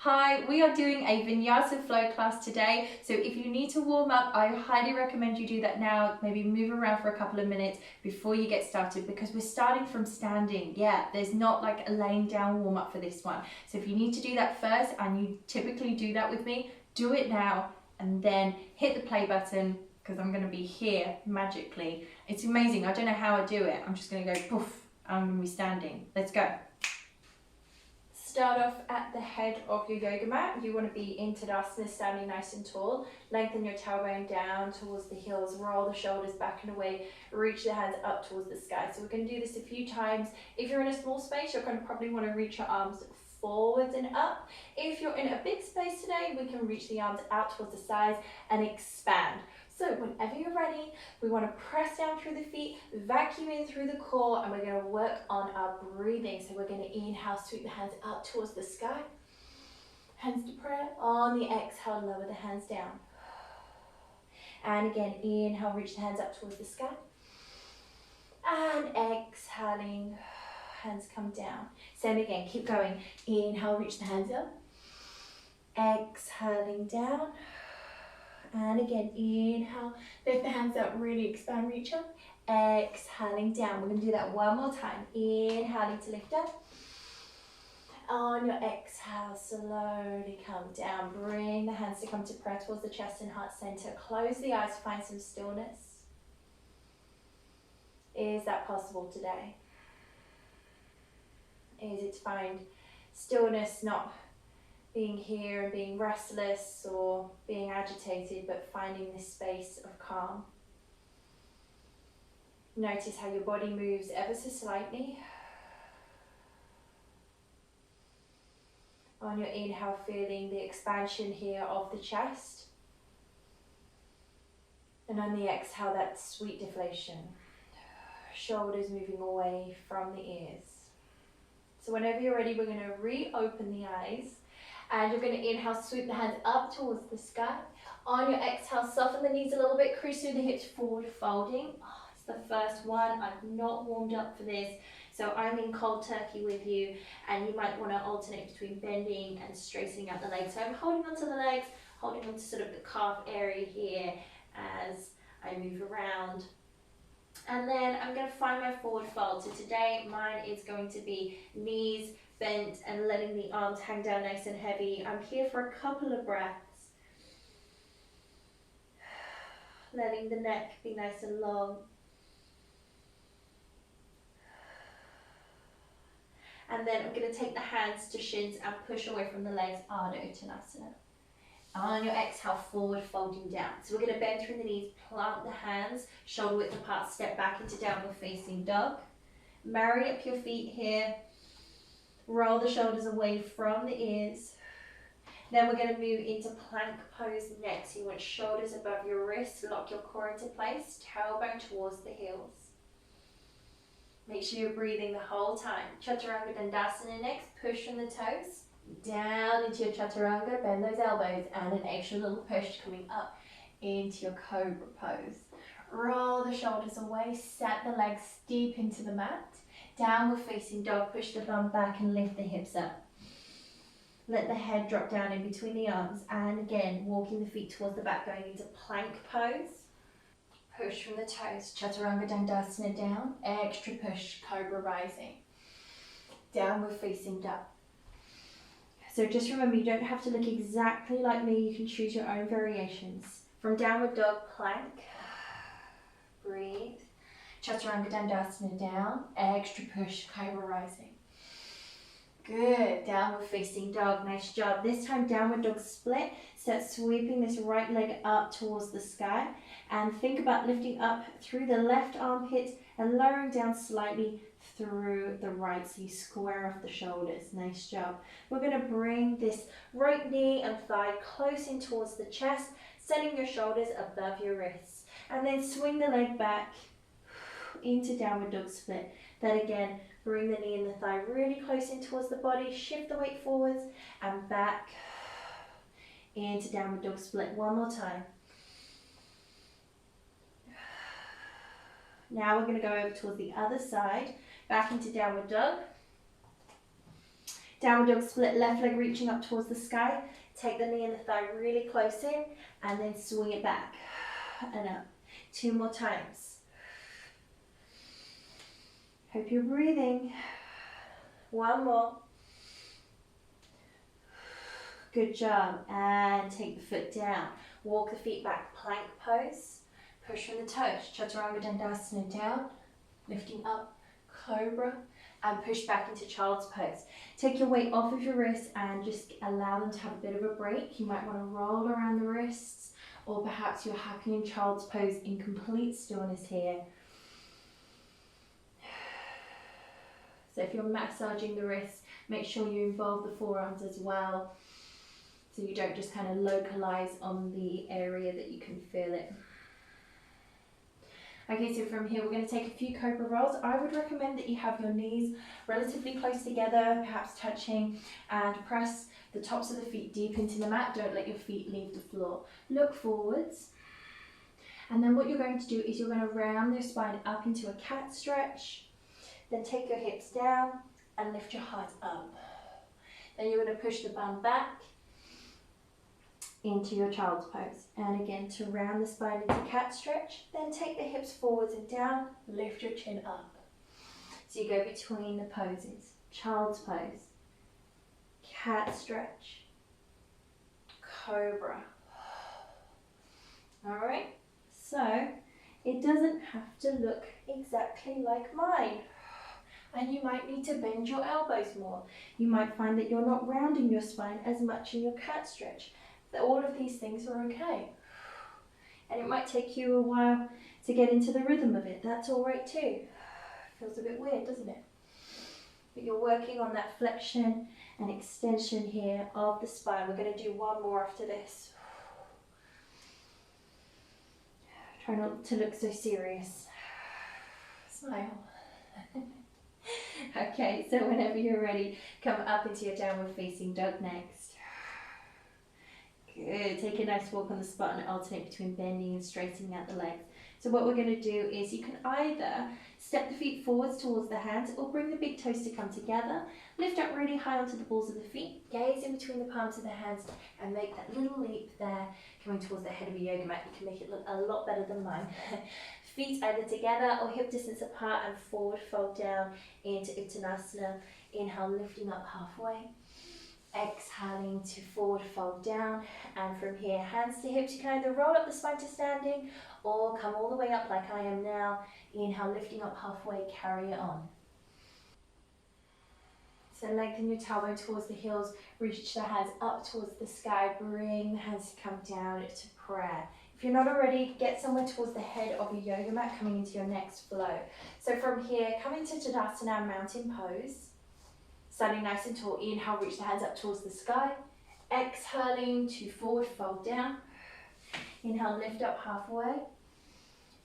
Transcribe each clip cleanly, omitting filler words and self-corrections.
Hi, we are doing a Vinyasa flow class today. So if you need to warm up, I highly recommend you do that now. Maybe move around for a couple of minutes before you get started because we're starting from standing. Yeah, there's not like a laying down warm up for this one. So if you need to do that first, and you typically do that with me, do it now and then hit the play button because I'm going to be here magically. It's amazing. I don't know how I do it. I'm just going to go poof. I'm going to be standing. Let's go. Start off at the head of your yoga mat. You want to be in Tadasana, standing nice and tall. Lengthen your tailbone down towards the heels, roll the shoulders back and away, reach the hands up towards the sky. So we're going to do this a few times. If you're in a small space, you're going to probably want to reach your arms forwards and up. If you're in a big space today, we can reach the arms out towards the sides and expand. So whenever you're ready, we want to press down through the feet, vacuum in through the core, and we're going to work on our breathing. So we're going to inhale, sweep the hands up towards the sky. Hands to prayer. On the exhale, lower the hands down. And again, inhale, reach the hands up towards the sky. And exhaling, hands come down. Same again, keep going. Inhale, reach the hands up. Exhaling down. And again, inhale, lift the hands up, really expand, reach up. Exhaling down. We're going to do that one more time. Inhaling to lift up. On your exhale, slowly come down. Bring the hands to come to prayer towards the chest and heart center. Close the eyes, find some stillness. Is that possible today? Is it to find stillness, not being here and being restless or being agitated, but finding this space of calm? Notice how your body moves ever so slightly. On your inhale, feeling the expansion here of the chest. And on the exhale, that sweet deflation. Shoulders moving away from the ears. So whenever you're ready, we're going to reopen the eyes. And you're going to inhale, sweep the hands up towards the sky. On your exhale, soften the knees a little bit, crease through the hips, forward folding. Oh, it's the first one. I've not warmed up for this, so I'm in cold turkey with you, and you might want to alternate between bending and straightening out the legs. So I'm holding onto the legs, holding onto sort of the calf area here as I move around. And then I'm going to find my forward fold. So today mine is going to be knees bent and letting the arms hang down nice and heavy. I'm here for a couple of breaths. Letting the neck be nice and long. And then I'm going to take the hands to shins and push away from the legs, Ardha Uttanasana. On your exhale, forward folding down. So we're going to bend through the knees, plant the hands, shoulder width apart, step back into downward facing dog. Marry up your feet here. Roll the shoulders away from the ears. Then we're going to move into plank pose next. You want shoulders above your wrists, lock your core into place, tailbone towards the heels. Make sure you're breathing the whole time. Chaturanga Dandasana next, push from the toes, down into your Chaturanga, bend those elbows, and an extra little push coming up into your Cobra pose. Roll the shoulders away, set the legs deep into the mat. Downward facing dog, push the bum back and lift the hips up. Let the head drop down in between the arms, and again, walking the feet towards the back, going into plank pose. Push from the toes, Chaturanga Dandasana down, extra push, Cobra rising. Downward facing dog. So just remember, you don't have to look exactly like me, you can choose your own variations. From downward dog, plank, breathe. Chaturanga Dandasana down, extra push, Cobra rising. Good, downward facing dog, nice job. This time downward dog split, start sweeping this right leg up towards the sky and think about lifting up through the left armpit and lowering down slightly through the right, so you square off the shoulders. Nice job. We're going to bring this right knee and thigh close in towards the chest, sending your shoulders above your wrists, and then swing the leg back into downward dog split. Then again, bring the knee and the thigh really close in towards the body, shift the weight forwards and back into downward dog split. One more time. Now we're going to go over towards the other side, back into downward dog. Downward dog split, left leg reaching up towards the sky. Take the knee and the thigh really close in and then swing it back and up. 2 more times. Hope you're breathing. 1 more. Good job. And take the foot down. Walk the feet back, plank pose. Push from the toes. Chaturanga Dandasana down, lifting up, cobra, and push back into child's pose. Take your weight off of your wrists and just allow them to have a bit of a break. You might want to roll around the wrists, or perhaps you're happy in child's pose in complete stillness here. So if you're massaging the wrists, make sure you involve the forearms as well, so you don't just kind of localize on the area that you can feel it. Okay, so from here we're going to take a few cobra rolls. I would recommend that you have your knees relatively close together, perhaps touching, and press the tops of the feet deep into the mat. Don't let your feet leave the floor. Look forwards. And then what you're going to do is you're going to round your spine up into a cat stretch. Then take your hips down and lift your heart up. Then you're going to push the bum back into your child's pose. And again, to round the spine into cat stretch, then take the hips forwards and down, lift your chin up. So you go between the poses. Child's pose, cat stretch, cobra. All right, so it doesn't have to look exactly like mine. And you might need to bend your elbows more. You might find that you're not rounding your spine as much in your cat stretch. All of these things are okay. And it might take you a while to get into the rhythm of it. That's all right too. Feels a bit weird, doesn't it? But you're working on that flexion and extension here of the spine. We're going to do 1 more after this. Try not to look so serious. Smile. Okay, so whenever you're ready, come up into your downward facing dog next. Good. Take a nice walk on the spot and alternate between bending and straightening out the legs. So what we're going to do is you can either step the feet forwards towards the hands or bring the big toes to come together. Lift up really high onto the balls of the feet. Gaze in between the palms of the hands and make that little leap there coming towards the head of a yoga mat. You can make it look a lot better than mine. Feet either together or hip distance apart and forward fold down into Uttanasana. Inhale, lifting up halfway. Exhaling to forward fold down, and from here hands to hips. You can either roll up the spine to standing or come all the way up like I am now. Inhale, lifting up halfway, carry it on. So lengthen your tailbone towards the heels, reach the hands up towards the sky, bring the hands to come down to prayer. If you're not already, get somewhere towards the head of your yoga mat coming into your next flow. So from here, come into Tadasana, mountain pose. Standing nice and tall, inhale, reach the hands up towards the sky. Exhaling to forward fold down. Inhale, lift up halfway.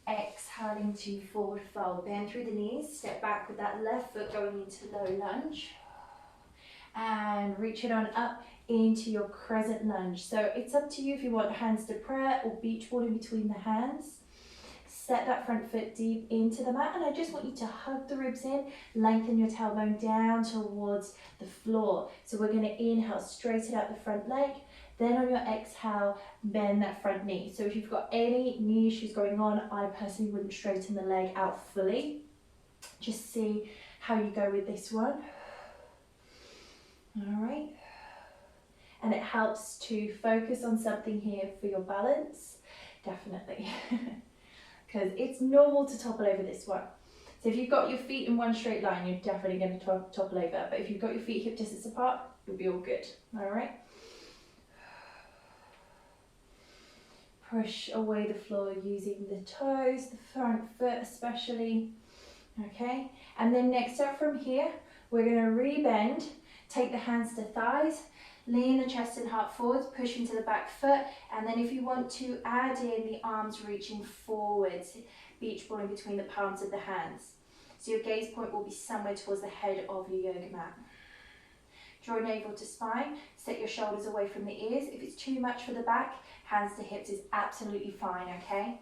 Exhaling to forward fold. Bend through the knees, step back with that left foot going into low lunge. And reach it on up into your crescent lunge. So it's up to you if you want hands to prayer or beach ball in between the hands. Set that front foot deep into the mat, and I just want you to hug the ribs in, lengthen your tailbone down towards the floor. So we're going to inhale, straighten out the front leg, then on your exhale, bend that front knee. So if you've got any knee issues going on, I personally wouldn't straighten the leg out fully. Just see how you go with this one. All right. And it helps to focus on something here for your balance, definitely. Because it's normal to topple over this one. So if you've got your feet in one straight line, you're definitely going to topple over. But if you've got your feet hip distance apart, you'll be all good. All right. Push away the floor using the toes, the front foot especially. Okay. And then next up from here, we're going to re-bend. Take the hands to thighs. Lean the chest and heart forwards, push into the back foot, and then if you want to add in the arms reaching forwards, beach ball in between the palms of the hands. So your gaze point will be somewhere towards the head of your yoga mat. Draw navel to spine, set your shoulders away from the ears. If it's too much for the back, hands to hips is absolutely fine, okay?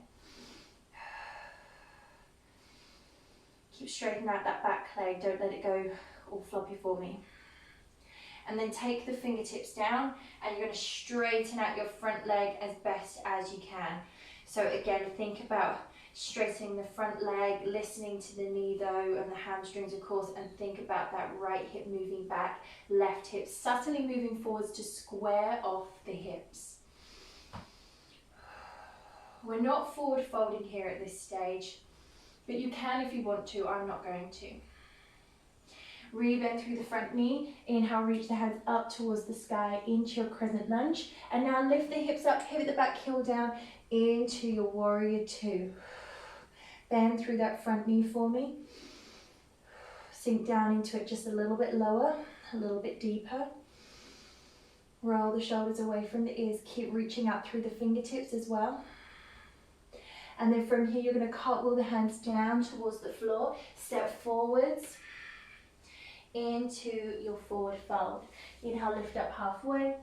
Keep straightening out that back leg, don't let it go all floppy for me. And then take the fingertips down and you're going to straighten out your front leg as best as you can. So again, think about straightening the front leg, listening to the knee though and the hamstrings of course, and think about that right hip moving back, left hip subtly moving forwards to square off the hips. We're not forward folding here at this stage, but you can if you want to. I'm not going to. Rebend through the front knee. Inhale, reach the hands up towards the sky into your crescent lunge. And now lift the hips up, pivot the back heel down into your warrior two. Bend through that front knee for me. Sink down into it just a little bit lower, a little bit deeper. Roll the shoulders away from the ears. Keep reaching out through the fingertips as well. And then from here, you're going to cartwheel the hands down towards the floor. Step forwards into your forward fold. Inhale, lift up halfway.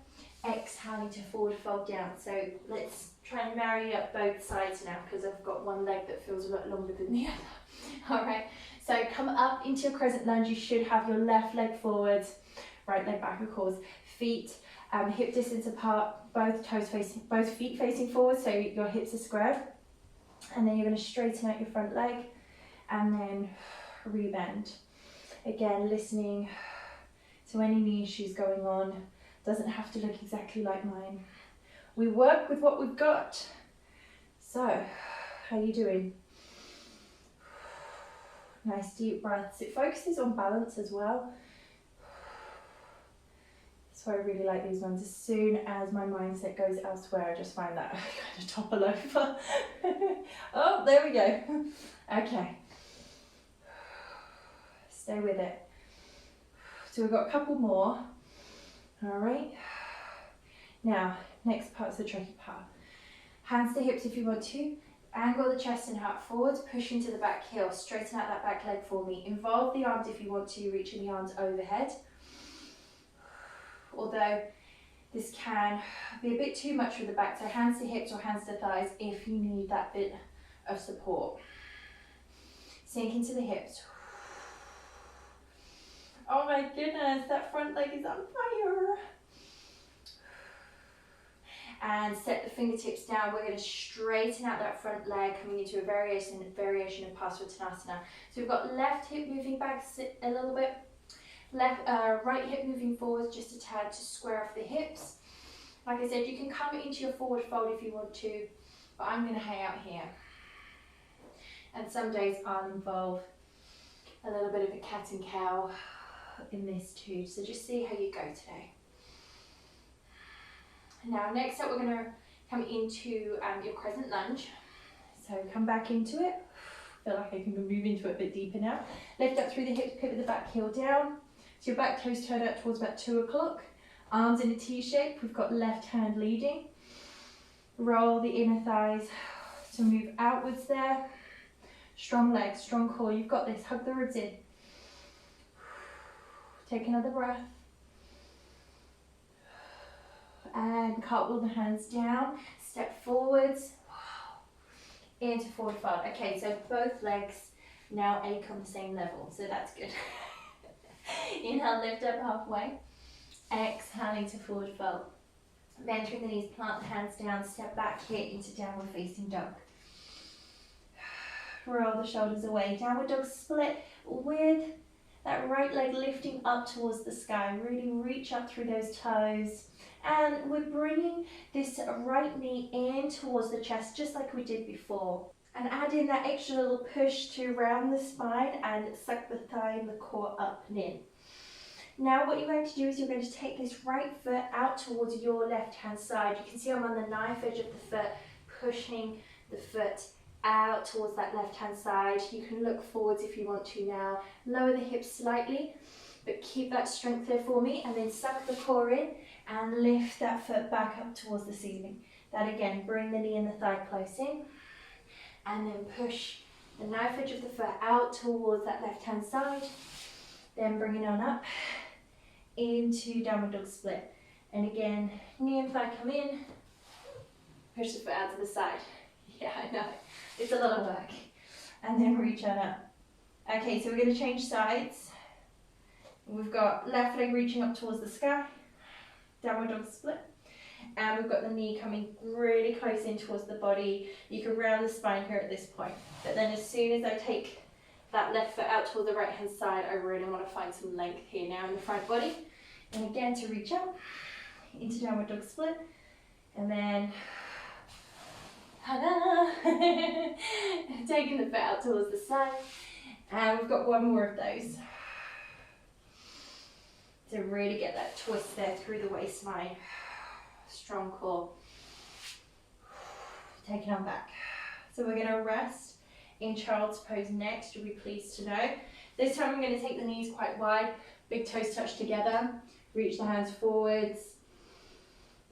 Exhaling to forward fold down. So let's try and marry up both sides now because I've got one leg that feels a lot longer than the other. All right, so come up into your crescent lunge. You should have your left leg forwards, right leg back of course. Feet hip distance apart, both feet facing forward, so your hips are squared. And then you're going to straighten out your front leg and then rebend. Again, listening to any knee issues going on. Doesn't have to look exactly like mine. We work with what we've got. So, how are you doing? Nice deep breaths. It focuses on balance as well. So I really like these ones. As soon as my mindset goes elsewhere, I just find that I kind of topple over. Oh, there we go. Okay. Stay with it. So we've got a couple more. All right. Now, next part's the tricky part. Hands to hips if you want to. Angle the chest and heart forwards. Push into the back heel. Straighten out that back leg for me. Involve the arms if you want to, reaching the arms overhead. Although this can be a bit too much for the back, so hands to hips or hands to thighs if you need that bit of support. Sink into the hips. Oh my goodness, that front leg is on fire. And set the fingertips down. We're going to straighten out that front leg, coming into a variation of Parsvottanasana. So we've got left hip moving back a little bit. Right hip moving forwards just a tad to square off the hips. Like I said, you can come into your forward fold if you want to, but I'm going to hang out here. And some days I'll involve a little bit of a cat and cow in this too. So just see how you go today. Now next up we're going to come into your crescent lunge. So come back into it. Feel like I can move into it a bit deeper now. Lift up through the hips, pivot the back heel down. So your back toes turn out towards about 2 o'clock. Arms in a T shape. We've got left hand leading. Roll the inner thighs to move outwards there. Strong legs, strong core. You've got this. Hug the ribs in. Take another breath. And cartwheel the hands down. Step forwards. Into forward fold. Okay, so both legs now ache on the same level. So that's good. Inhale, lift up halfway. Exhaling to forward fold. Bend through the knees, plant the hands down, step back here into downward facing dog. Roll the shoulders away. Downward dog split with that right leg lifting up towards the sky. Really reach up through those toes. And we're bringing this right knee in towards the chest, just like we did before. And add in that extra little push to round the spine and suck the thigh and the core up and in. Now what you're going to do is you're going to take this right foot out towards your left hand side. You can see I'm on the knife edge of the foot, pushing the foot out towards that left hand side. You can look forwards if you want to now. Lower the hips slightly, but keep that strength there for me, and then suck the core in and lift that foot back up towards the ceiling. That again, bring the knee and the thigh close in, and then push the knife edge of the foot out towards that left hand side. Then bring it on up into downward dog split. And again, knee and thigh come in, push the foot out to the side. Yeah, I know, it's a lot of work. And then reach on up. Okay, so we're going to change sides. We've got left leg reaching up towards the sky, downward dog split. And we've got the knee coming really close in towards the body. You can round the spine here at this point. But then as soon as I take that left foot out towards the right hand side, I really want to find some length here now in the front body. And again, to reach up into downward dog split. And then, ta-da! Taking the foot out towards the side. And we've got one more of those. To really get that twist there through the waistline. Strong core. Take it on back. So we're going to rest in child's pose next, you'll be pleased to know. This time I'm going to take the knees quite wide, big toes touch together, reach the hands forwards,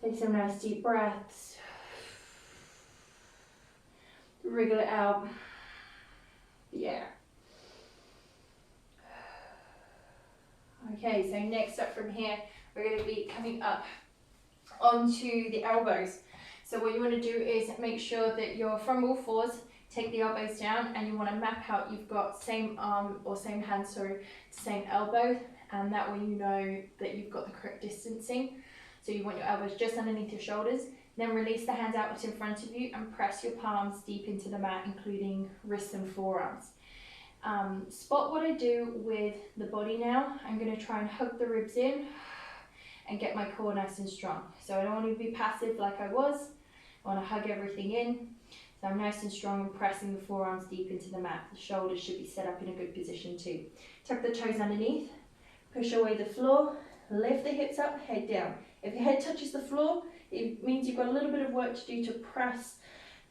take some nice deep breaths, wriggle it out, yeah. Okay, so next up from here, we're going to be coming up onto the elbows. So what you want to do is make sure that you're from all fours, take the elbows down, and you want to map out you've got same arm or same hand, sorry, same elbow, and that way you know that you've got the correct distancing. So you want your elbows just underneath your shoulders, then release the hands outwards in front of you and press your palms deep into the mat, including wrists and forearms. Spot what I do with the body now. I'm going to try and hug the ribs in and get my core nice and strong. So I don't want to be passive like I was. I want to hug everything in. So I'm nice and strong and pressing the forearms deep into the mat. The shoulders should be set up in a good position too. Tuck the toes underneath, push away the floor, lift the hips up, head down. If your head touches the floor, it means you've got a little bit of work to do to press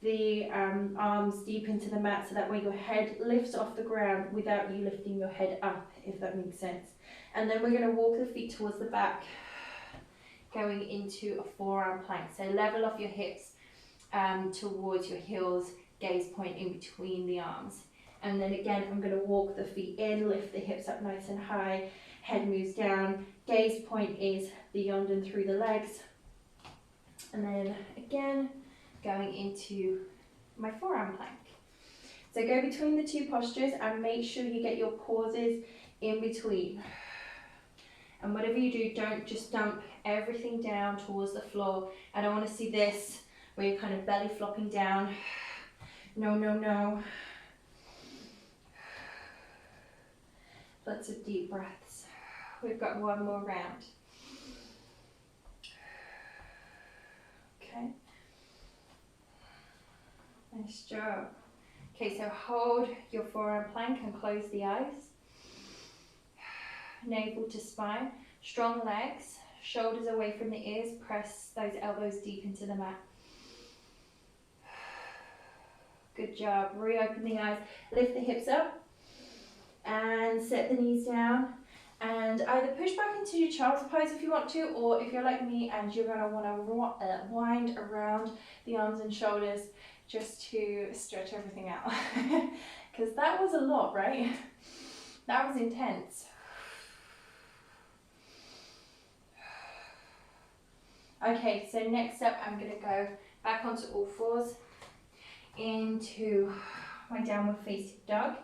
the arms deep into the mat, so that way your head lifts off the ground without you lifting your head up, if that makes sense. And then we're going to walk the feet towards the back, going into a forearm plank. So level off your hips towards your heels, gaze point in between the arms. And then again, I'm going to walk the feet in, lift the hips up nice and high, head moves down, gaze point is beyond and through the legs. And then again, going into my forearm plank. So go between the two postures and make sure you get your pauses in between. And whatever you do, don't just dump everything down towards the floor. I don't want to see this where you're kind of belly flopping down. No, no, no. Lots of deep breaths. We've got one more round. Okay. Nice job. Okay, so hold your forearm plank and close the eyes. Navel to spine. Strong legs. Shoulders away from the ears. Press those elbows deep into the mat. Good job. Reopen the eyes. Lift the hips up. And set the knees down. And either push back into your child's pose if you want to, or if you're like me and you're going to want to wind around the arms and shoulders just to stretch everything out. Because that was a lot, right? That was intense. Okay, so next up I'm going to go back onto all fours into my downward facing dog.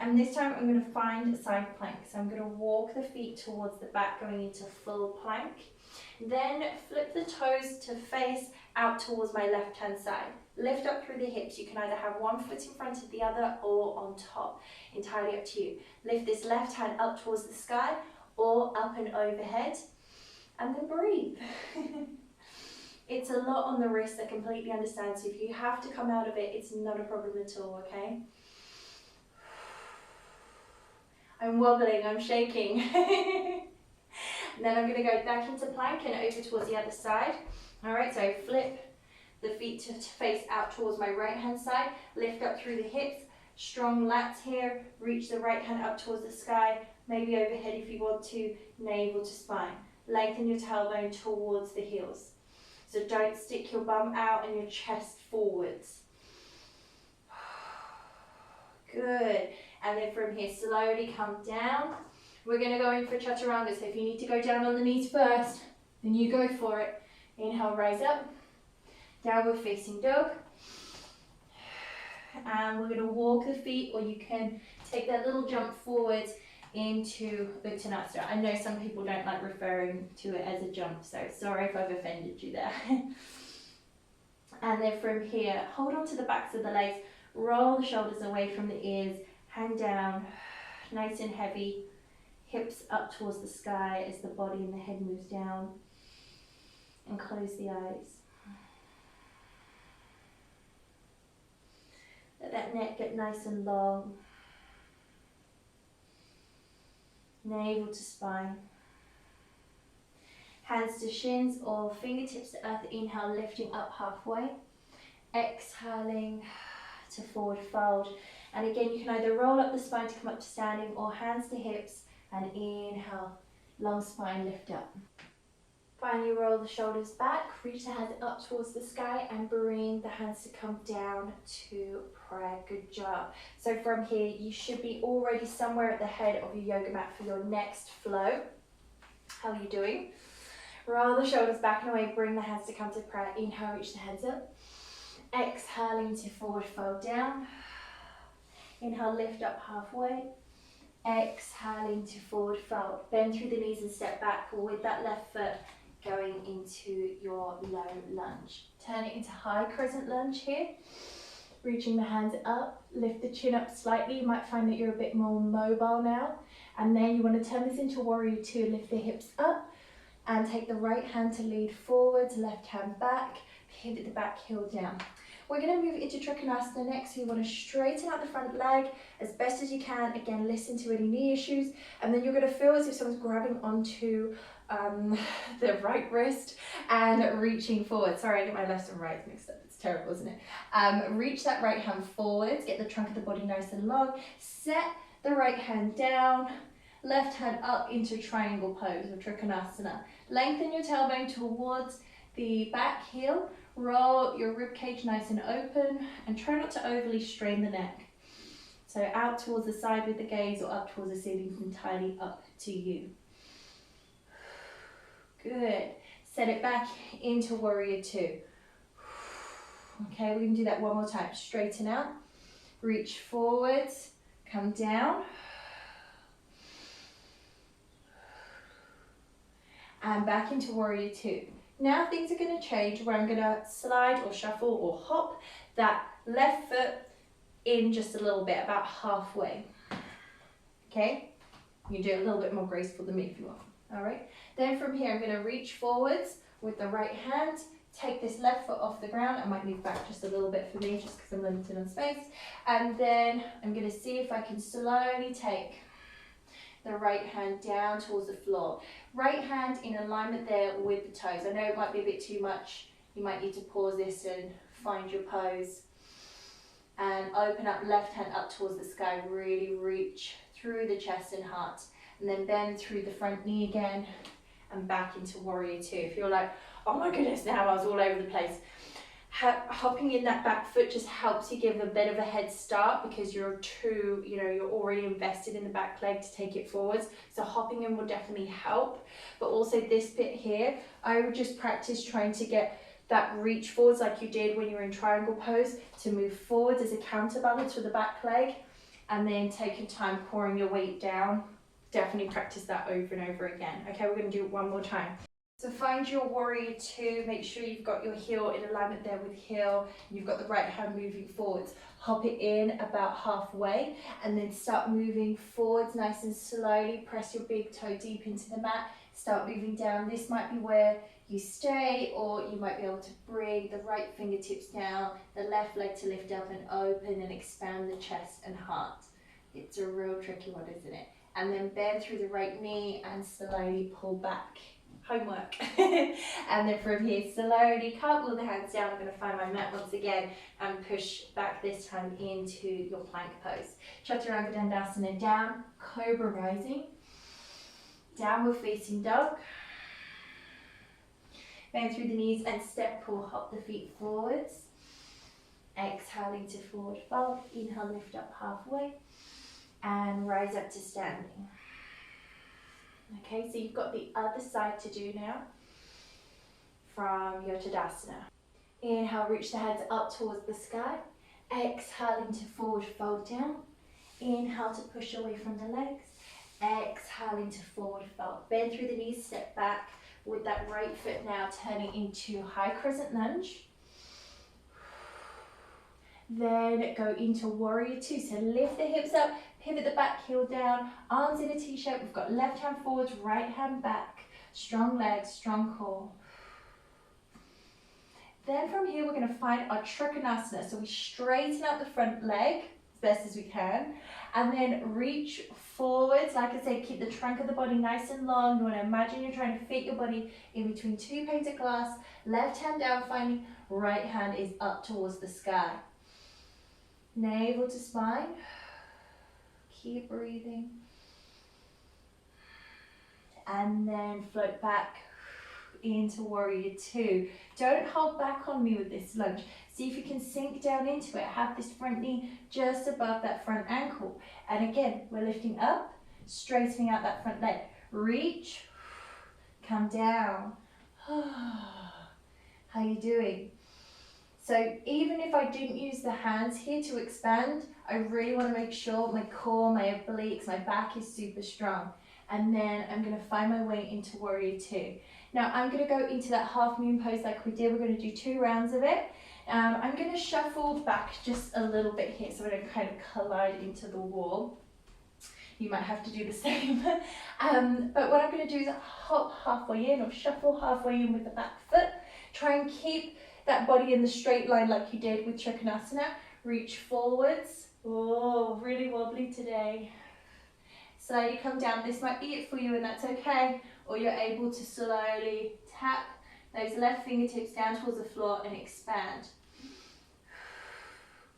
And this time I'm going to find a side plank. So I'm going to walk the feet towards the back, going into full plank. Then flip the toes to face out towards my left hand side. Lift up through the hips. You can either have one foot in front of the other or on top. Entirely up to you. Lift this left hand up towards the sky or up and overhead. And then breathe. It's a lot on the wrist, I completely understand. So if you have to come out of it, it's not a problem at all, okay? I'm wobbling, I'm shaking. And then I'm going to go back into plank and over towards the other side. Alright, so flip the feet to face out towards my right hand side. Lift up through the hips. Strong lats here. Reach the right hand up towards the sky. Maybe overhead if you want to. Navel to spine. Lengthen your tailbone towards the heels. So don't stick your bum out and your chest forwards. Good. And then from here, slowly come down. We're going to go in for chaturanga. So if you need to go down on the knees first, then you go for it. Inhale, rise up. Downward facing dog. And we're going to walk the feet, or you can take that little jump forwards into Uttanasana. I know some people don't like referring to it as a jump, so sorry if I've offended you there. And then from here, hold on to the backs of the legs, roll the shoulders away from the ears, hang down, nice and heavy, hips up towards the sky as the body and the head moves down, and close the eyes. Let that neck get nice and long, navel to spine. Hands to shins or fingertips to earth. Inhale, lifting up halfway. Exhaling to forward fold. And again, you can either roll up the spine to come up to standing or hands to hips and inhale, long spine, lift up. Finally, roll the shoulders back, reach the hands up towards the sky and bring the hands to come down to prayer. Good job. So from here, you should be already somewhere at the head of your yoga mat for your next flow. How are you doing? Roll the shoulders back and away, bring the hands to come to prayer. Inhale, reach the hands up. Exhaling to forward fold down. Inhale, lift up halfway. Exhaling to forward fold. Bend through the knees and step back with that left foot going into your low lunge. Turn it into high crescent lunge here. Reaching the hands up, lift the chin up slightly. You might find that you're a bit more mobile now. And then you want to turn this into warrior two, lift the hips up. And take the right hand to lead forwards, left hand back, pivot the back heel down. We're going to move into Trikonasana next, so you want to straighten out the front leg as best as you can. Again, listen to any knee issues, and then you're going to feel as if someone's grabbing onto the right wrist and reaching forward. Sorry, I get my left and right mixed up. It's terrible, isn't it? Reach that right hand forwards, get the trunk of the body nice and long. Set the right hand down, left hand up into triangle pose or Trikonasana. Lengthen your tailbone towards the back heel. Roll your rib cage nice and open and try not to overly strain the neck. So out towards the side with the gaze or up towards the ceiling is entirely up to you. Good. Set it back into warrior two. Okay, we're going to do that one more time. Straighten out. Reach forwards. Come down. And back into warrior two. Now things are going to change where I'm going to slide or shuffle or hop that left foot in just a little bit, about halfway. Okay? You do it a little bit more graceful than me if you want. All right? Then from here I'm going to reach forwards with the right hand, take this left foot off the ground. I might move back just a little bit for me just because I'm limited on space. And then I'm going to see if I can slowly take the right hand down towards the floor. Right hand in alignment there with the toes. I know it might be a bit too much. You might need to pause this and find your pose. And open up left hand up towards the sky. Really reach through the chest and heart. And then bend through the front knee again and back into warrior two. If you're like, oh my goodness, now I was all over the place. Hopping in that back foot just helps you give a bit of a head start because you're already invested in the back leg to take it forwards. So hopping in will definitely help. But also this bit here, I would just practice trying to get that reach forwards like you did when you were in triangle pose to move forwards as a counterbalance for the back leg. And then take your time pouring your weight down. Definitely practice that over and over again. Okay, we're going to do it one more time. So find your warrior two, make sure you've got your heel in alignment there with heel, you've got the right hand moving forwards. Hop it in about halfway and then start moving forwards nice and slowly. Press your big toe deep into the mat, start moving down. This might be where you stay, or you might be able to bring the right fingertips down, the left leg to lift up and open and expand the chest and heart. It's a real tricky one, isn't it? And then bend through the right knee and slowly pull back. Homework. And then from here, slowly cartwheel the hands down. I'm going to find my mat once again and push back this time into your plank pose. Chaturanga Dandasana down, cobra rising, downward facing dog. Bend through the knees and step or hop the feet forwards. Exhaling to forward fold. Inhale, lift up halfway and rise up to standing. Okay, so you've got the other side to do now from your Tadasana. Inhale, reach the hands up towards the sky. Exhaling to forward fold down. Inhale to push away from the legs. Exhale into forward fold. Bend through the knees, step back with that right foot now turning into high crescent lunge. Then go into warrior two. So lift the hips up, pivot the back heel down, arms in a T-shape. We've got left hand forwards, right hand back. Strong legs, strong core. Then from here, we're going to find our Trikonasana. So we straighten out the front leg as best as we can. And then reach forwards. Like I said, keep the trunk of the body nice and long. You want to imagine you're trying to fit your body in between two panes of glass. Left hand down, finding right hand is up towards the sky. Navel to spine. Keep breathing. And then float back into warrior two. Don't hold back on me with this lunge. See if you can sink down into it. Have this front knee just above that front ankle. And again, we're lifting up, straightening out that front leg. Reach, come down. How you doing? So even if I didn't use the hands here to expand, I really want to make sure my core, my obliques, my back is super strong. And then I'm going to find my way into warrior two. Now I'm going to go into that half moon pose like we did. We're going to do 2 rounds of it. I'm going to shuffle back just a little bit here so I don't kind of collide into the wall. You might have to do the same. But what I'm going to do is hop halfway in or shuffle halfway in with the back foot. Try and keep that body in the straight line like you did with Trikonasana. Reach forwards. Oh, really wobbly today. Slowly come down. This might be it for you and that's okay. Or you're able to slowly tap those left fingertips down towards the floor and expand.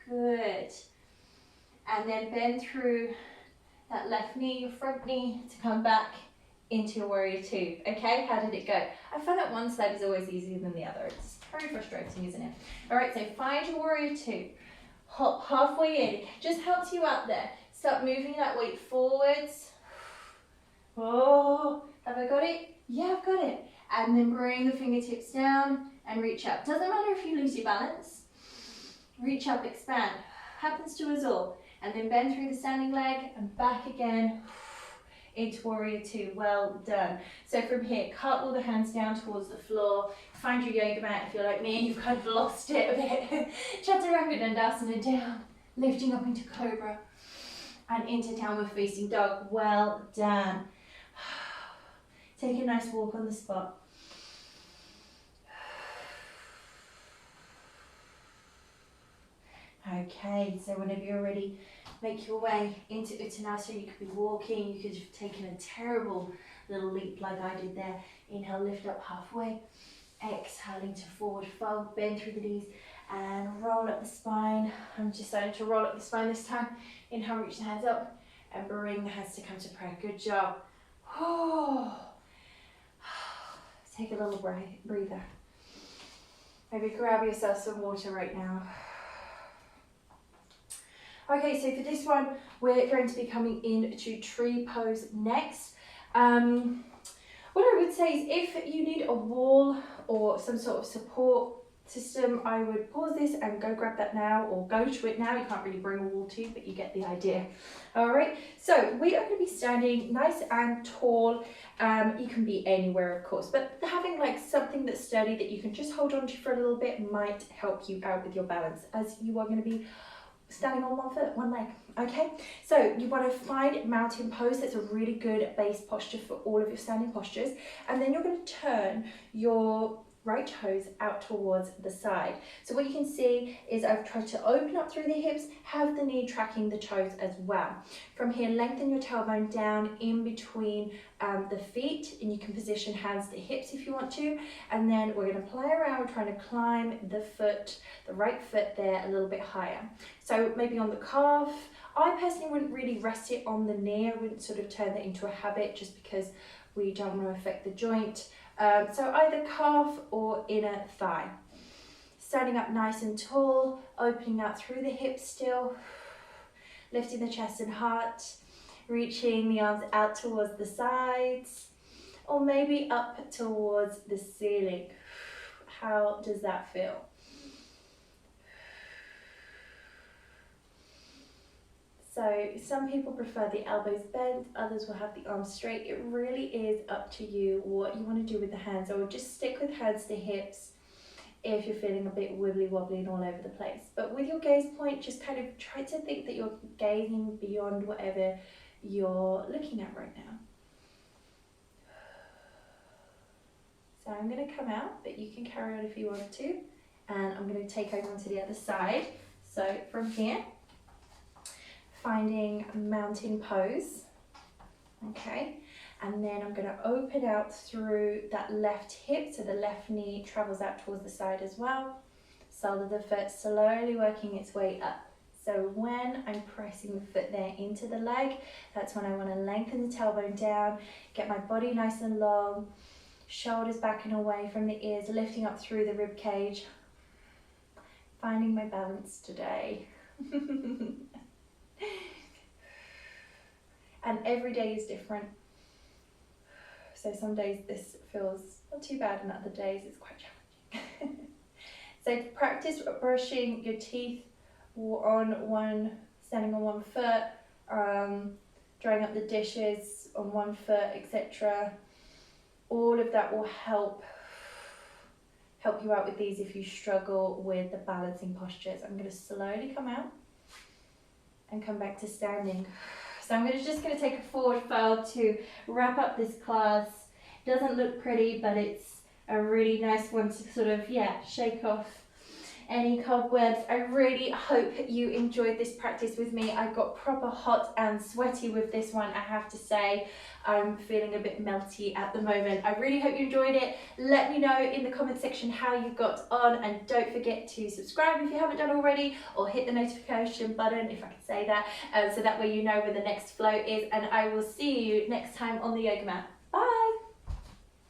Good. And then bend through that left knee, your front knee, to come back into your warrior two. Okay, how did it go? I find that one side is always easier than the other. It's very frustrating, isn't it? All right, so find your warrior two. Hop halfway in. Just helps you out there. Start moving that weight forwards. Oh, have I got it? Yeah, I've got it. And then bring the fingertips down and reach up. Doesn't matter if you lose your balance. Reach up, expand. Happens to us all. And then bend through the standing leg and back again into warrior two. Well done. So from here, cartwheel the hands down towards the floor. Find your yoga mat if you're like me and you've kind of lost it a bit. Chaturanga Dandasana down. Lifting up into cobra and into downward facing dog. Well done. Take a nice walk on the spot. Okay, so whenever you're ready, make your way into Uttanasana. You could be walking, you could have taken a terrible little leap like I did there. Inhale, lift up halfway. Exhaling to forward fold, bend through the knees and roll up the spine. I'm just starting to roll up the spine this time. Inhale, reach the hands up and bring the hands to come to prayer. Good job. Oh. Take a little breather. Maybe grab yourself some water right now. Okay, so for this one, we're going to be coming into tree pose next. What I would say is if you need a wall or some sort of support system, I would pause this and go grab that now, or go to it now. You can't really bring a wall to, but you get the idea. All right, so we are going to be standing nice and tall. You can be anywhere, of course, but having like something that's sturdy that you can just hold on to for a little bit might help you out with your balance, as you are going to be standing on one foot, one leg. Okay, so you want to find mountain pose. That's a really good base posture for all of your standing postures. And then you're going to turn your right toes out towards the side. So what you can see is I've tried to open up through the hips, have the knee tracking the toes as well. From here, lengthen your tailbone down in between the feet, and you can position hands to the hips if you want to. And then we're going to play around, we're trying to climb the foot, the right foot there a little bit higher. So maybe on the calf. I personally wouldn't really rest it on the knee. I wouldn't sort of turn that into a habit just because we don't want to affect the joint. So either calf or inner thigh. Standing up nice and tall, opening out through the hips still, lifting the chest and heart, reaching the arms out towards the sides, or maybe up towards the ceiling. How does that feel? So some people prefer the elbows bent, others will have the arms straight. It really is up to you what you want to do with the hands. I would just stick with hands to hips if you're feeling a bit wibbly wobbly and all over the place. But with your gaze point, just kind of try to think that you're gazing beyond whatever you're looking at right now. So I'm going to come out, but you can carry on if you want to. And I'm going to take over onto the other side. So from here, finding mountain pose, okay, and then I'm going to open out through that left hip, so the left knee travels out towards the side as well, sole of the foot slowly working its way up. So when I'm pressing the foot there into the leg, that's when I want to lengthen the tailbone down, get my body nice and long, shoulders back and away from the ears, lifting up through the rib cage, finding my balance today. And every day is different. So some days this feels not too bad and other days it's quite challenging. So practice brushing your teeth standing on one foot, drying up the dishes on one foot, etc. All of that will help you out with these if you struggle with the balancing postures. I'm going to slowly come out and come back to standing. So I'm just going to take a forward fold to wrap up this class. It doesn't look pretty, but it's a really nice one to sort of, shake off any cobwebs. I really hope you enjoyed this practice with me. I got proper hot and sweaty with this one, I have to say. I'm feeling a bit melty at the moment. I really hope you enjoyed it. Let me know in the comment section how you got on, and don't forget to subscribe if you haven't done already, or hit the notification button if I can say that, so that way you know when the next flow is, and I will see you next time on the yoga mat. Bye!